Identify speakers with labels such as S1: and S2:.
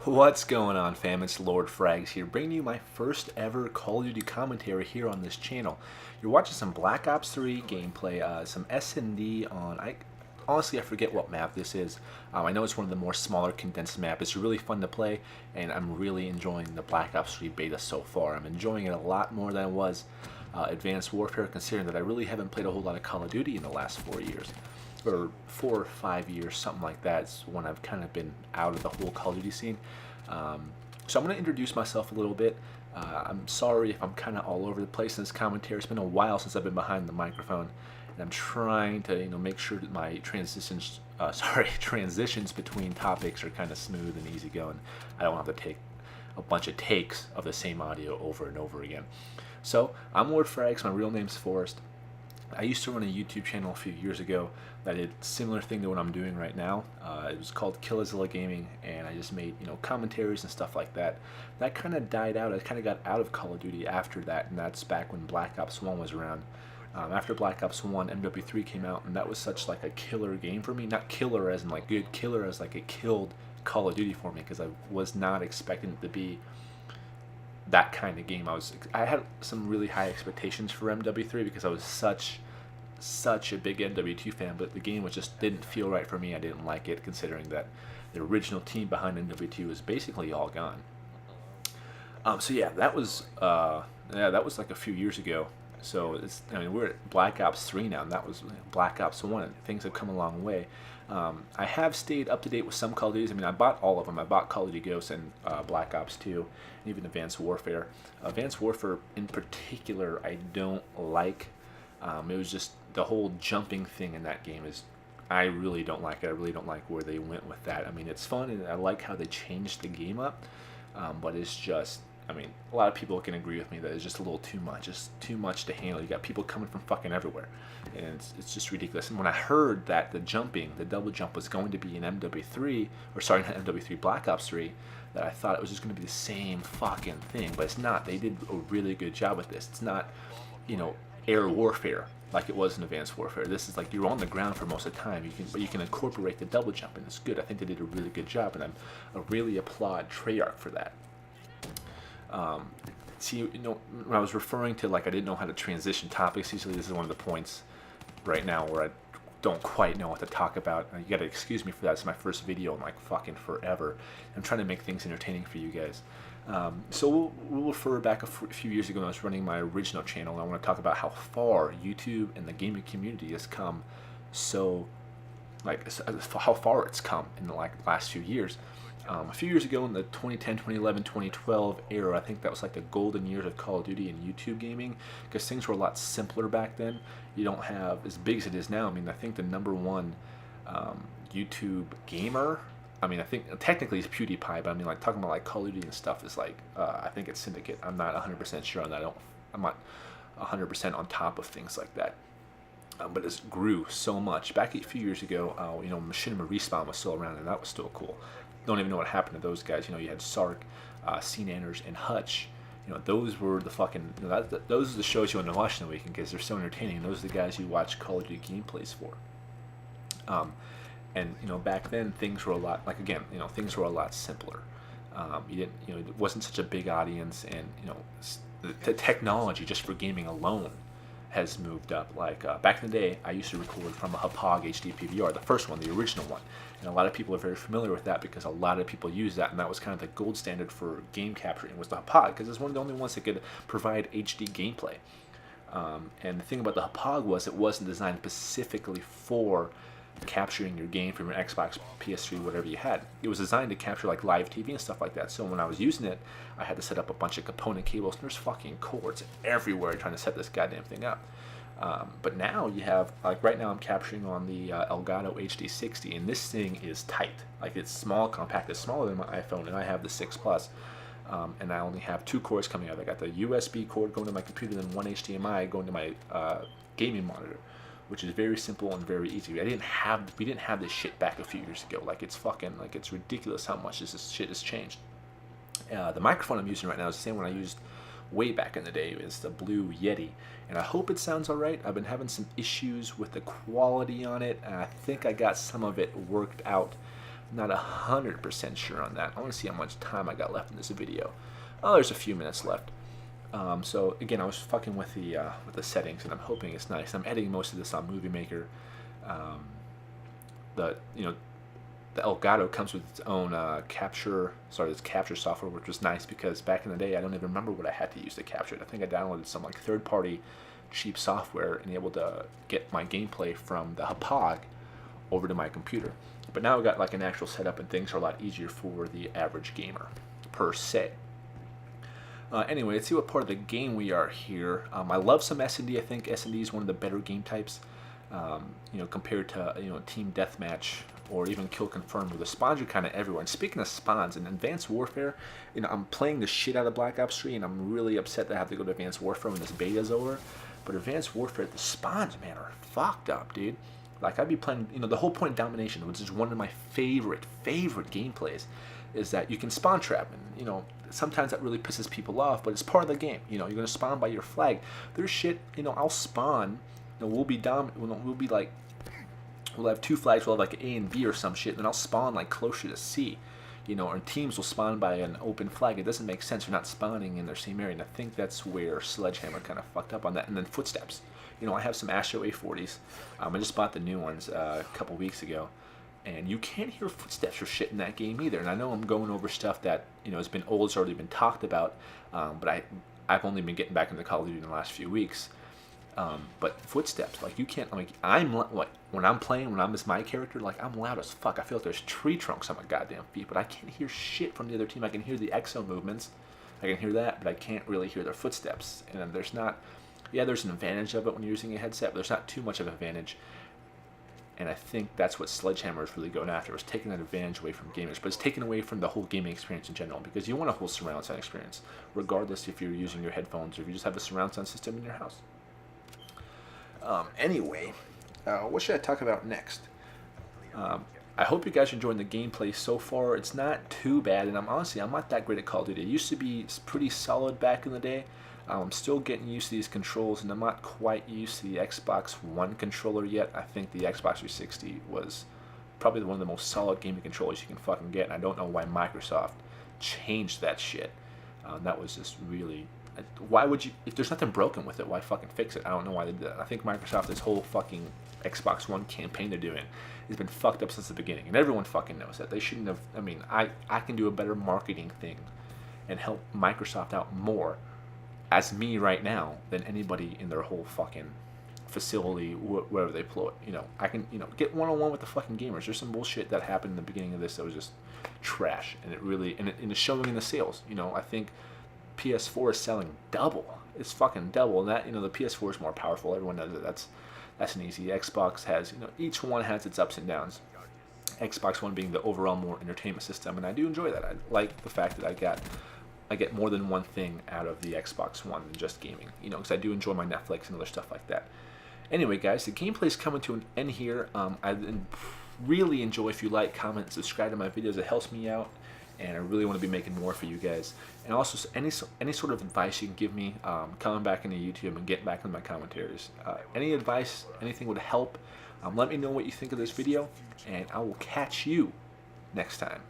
S1: What's going on, fam? It's Lord Frags here, bringing you my first ever Call of Duty commentary here on this channel. You're watching some Black Ops 3 gameplay, some S&D on, honestly I forget what map this is. I know it's one of the more smaller condensed maps. It's really fun to play, and I'm really enjoying the Black Ops 3 beta so far. I'm enjoying it a lot more than it was Advanced Warfare, considering that I really haven't played a whole lot of Call of Duty in the last 4 years. Or 4 or 5 years, something like that. It's when I've kind of been out of the whole Call of Duty scene. So I'm going to introduce myself a little bit. I'm sorry if I'm kind of all over the place in this commentary. It's been a while since I've been behind the microphone, and I'm trying to make sure that my transitions between topics are kind of smooth and easy going. I don't have to take a bunch of takes of the same audio over and over again. So I'm Lord Frags. My real name's Forrest. I used to run a YouTube channel a few years ago that did a similar thing to what I'm doing right now. It was called Killazilla Gaming, and I just made commentaries and stuff like that. That kind of died out. I kind of got out of Call of Duty after that, and that's back when Black Ops 1 was around. After Black Ops 1, MW3 came out, and that was such like a killer game for me. Not killer as in like good, killer as like it killed Call of Duty for me, because I was not expecting it to be that kind of game. I had some really high expectations for MW3 because I was such a big MW2 fan, but the game just didn't feel right for me. I didn't like it, considering that the original team behind MW2 was basically all gone. So yeah, that was like a few years ago. So we're at Black Ops 3 now, and that was Black Ops 1, and things have come a long way. I have stayed up to date with some Call of Duties. I bought all of them. I bought Call of Duty Ghosts and Black Ops 2, and even Advanced Warfare. Advanced Warfare in particular, I don't like. It was just the whole jumping thing in that game I really don't like it. I really don't like where they went with that. It's fun, and I like how they changed the game up, but it's just, a lot of people can agree with me that it's just a little too much. It's too much to handle. You got people coming from fucking everywhere, and it's just ridiculous. And when I heard that the double jump was going to be in MW3, or sorry, not MW3, Black Ops 3, that I thought it was just going to be the same fucking thing, but it's not. They did a really good job with this. It's not, air warfare like it was in Advanced Warfare. This is like you're on the ground for most of the time. But you can incorporate the double jump, and it's good. I think they did a really good job, and I really applaud Treyarch for that. When I was referring to like I didn't know how to transition topics, usually this is one of the points right now where I don't quite know what to talk about. You gotta excuse me for that. It's my first video in like fucking forever. I'm trying to make things entertaining for you guys. So we'll refer back a few years ago when I was running my original channel, and I want to talk about how far YouTube and the gaming community has come. So, how far it's come in the last few years. A few years ago in the 2010, 2011, 2012 era, I think that was like the golden years of Call of Duty and YouTube gaming, because things were a lot simpler back then. You don't have as big as it is now. I think the number one YouTube gamer, I think technically it's PewDiePie, but like talking about like Call of Duty and stuff is like I think it's Syndicate. I'm not 100% sure on that. I'm not 100% on top of things like that. But it grew so much. Back a few years ago, Machinima Respawn was still around, and that was still cool. Don't even know what happened to those guys. You had Sark, Nanners, and Hutch. Those were the fucking. Those are the shows you want to watch in the weekend because they're so entertaining. Those are the guys you watch Call of Duty gameplays for. And back then things were a lot things were a lot simpler. You didn't, it wasn't such a big audience, and the technology just for gaming alone has moved up. Back in the day, I used to record from a Hauppauge HD PVR, the first one, the original one, and a lot of people are very familiar with that because a lot of people use that, and that was kind of the gold standard for game capturing, was the Hauppauge, because it's one of the only ones that could provide HD gameplay. And the thing about the Hauppauge was it wasn't designed specifically for capturing your game from your Xbox, PS3, whatever you had. It was designed to capture like live TV and stuff like that. So when I was using it, I had to set up a bunch of component cables, and there's fucking cords everywhere trying to set this goddamn thing up. But now you have, like right now I'm capturing on the Elgato HD60, and this thing is tight. Like it's small, compact. It's smaller than my iPhone, and I have the 6 Plus. And I only have 2 cords coming out. I got the USB cord going to my computer, and one HDMI going to my gaming monitor, which is very simple and very easy. We didn't have this shit back a few years ago. It's ridiculous how much this shit has changed. The microphone I'm using right now is the same one I used way back in the day. It's the Blue Yeti, and I hope it sounds alright. I've been having some issues with the quality on it, and I think I got some of it worked out Not 100% sure on that. I want to see how much time I got left in this video. Oh, there's a few minutes left. So again, I was fucking with the settings, and I'm hoping it's nice. I'm editing most of this on Movie Maker. The Elgato comes with its own capture software, which was nice because back in the day, I don't even remember what I had to use to capture it. I think I downloaded some like third-party cheap software and able to get my gameplay from the Hapag over to my computer. But now I've got like an actual setup, and things are a lot easier for the average gamer, per se. Anyway, let's see what part of the game we are here. I love some S&D. I think S&D is one of the better game types, compared to team deathmatch or even kill confirmed, where the spawns are kind of everywhere. And speaking of spawns, in Advanced Warfare, I'm playing the shit out of Black Ops 3, and I'm really upset that I have to go to Advanced Warfare when this beta's over. But Advanced Warfare, the spawns, man, are fucked up, dude. Like, I'd be playing, the whole point of Domination, which is one of my favorite gameplays, is that you can spawn trap, and, sometimes that really pisses people off, but it's part of the game. You're going to spawn by your flag. There's shit, I'll spawn, we'll have two flags, we'll have like A and B or some shit, and then I'll spawn like closer to C, or teams will spawn by an open flag. It doesn't make sense. You're not spawning in their same area, and I think that's where Sledgehammer kind of fucked up on that. And then footsteps. I have some Astro A40s. I just bought the new ones a couple weeks ago, and you can't hear footsteps or shit in that game either. And I know I'm going over stuff that has been old, it's already been talked about, but I've only been getting back into Call of Duty in the last few weeks. But footsteps, like, you can't, like, when I'm playing, when I'm as my character, like, I'm loud as fuck. I feel like there's tree trunks on my goddamn feet, but I can't hear shit from the other team. I can hear the exo movements, I can hear that, but I can't really hear their footsteps. And there's an advantage of it when you're using a headset, but there's not too much of an advantage. And I think that's what Sledgehammer is really going after, is taking that advantage away from gamers, but it's taken away from the whole gaming experience in general, because you want a whole surround sound experience, regardless if you're using your headphones or if you just have a surround sound system in your house. Anyway, what should I talk about next? I hope you guys are enjoying the gameplay so far. It's not too bad, and I'm not that great at Call of Duty. It used to be pretty solid back in the day. I'm still getting used to these controls, and I'm not quite used to the Xbox One controller yet. I think the Xbox 360 was probably one of the most solid gaming controllers you can fucking get, and I don't know why Microsoft changed that shit. That was just really... Why would you... If there's nothing broken with it, why fucking fix it? I don't know why they did that. I think Microsoft, this whole fucking Xbox One campaign they're doing, has been fucked up since the beginning, and everyone fucking knows that. They shouldn't have... I can do a better marketing thing and help Microsoft out more as me right now than anybody in their whole fucking facility, wherever they deploy it. I can, get one-on-one with the fucking gamers. There's some bullshit that happened in the beginning of this that was just trash, and it's showing in the sales. I think PS4 is selling double. It's fucking double, and that, the PS4 is more powerful. Everyone knows that. That's an easy. Xbox has, each one has its ups and downs. Xbox One being the overall more entertainment system, and I do enjoy that. I like the fact that I get more than one thing out of the Xbox One than just gaming, because I do enjoy my Netflix and other stuff like that. Anyway, guys, the gameplay is coming to an end here. I really enjoy if you like, comment, and subscribe to my videos. It helps me out, and I really want to be making more for you guys. And also, any sort of advice you can give me, coming back into YouTube and getting back into my commentaries. Any advice, anything would help. Let me know what you think of this video, and I will catch you next time.